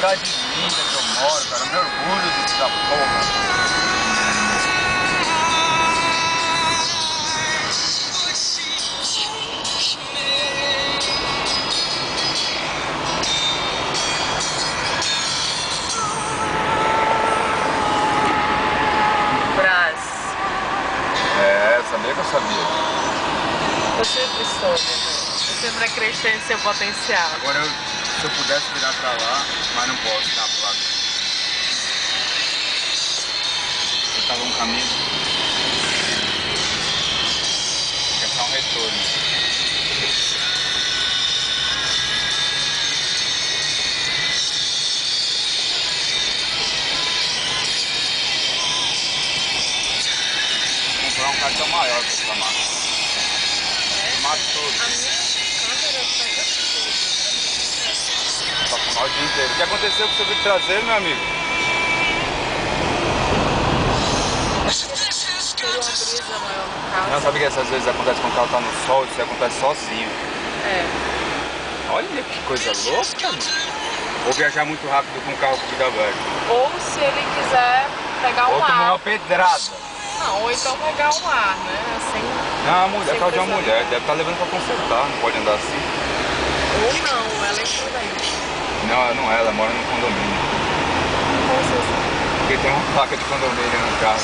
cidade linda que eu moro, cara. Eu me orgulho dessa porra. Sabia que eu sabia. Eu sempre soube, eu sempre acreditei em seu potencial. Agora, se eu pudesse virar pra lá, mas não posso, tá a placa. Eu tava um caminho. É só um retorno. Um cartão maior pra essa marca. Mata tudo. A minha câmera pega tudo. Pra fumar o dia inteiro. O que aconteceu com o seu vidro traseiro, meu amigo? Teria uma brisa maior no carro. Não, sabe que essas vezes acontece quando o carro tá no sol, isso acontece sozinho. É. Olha que coisa louca, mano. Ou viajar muito rápido com o carro com vida aberta. Ou se ele quiser pegar um Ou tomar ar. uma pedrada. Não, ou então pegar um ar, né? Assim. Não, a mulher, carro de uma mulher, deve estar levando pra consertar, não pode andar assim. Ou não, ela é imprudente. Não é, ela mora no condomínio. Como você sabe? Porque tem uma placa de condomínio no carro.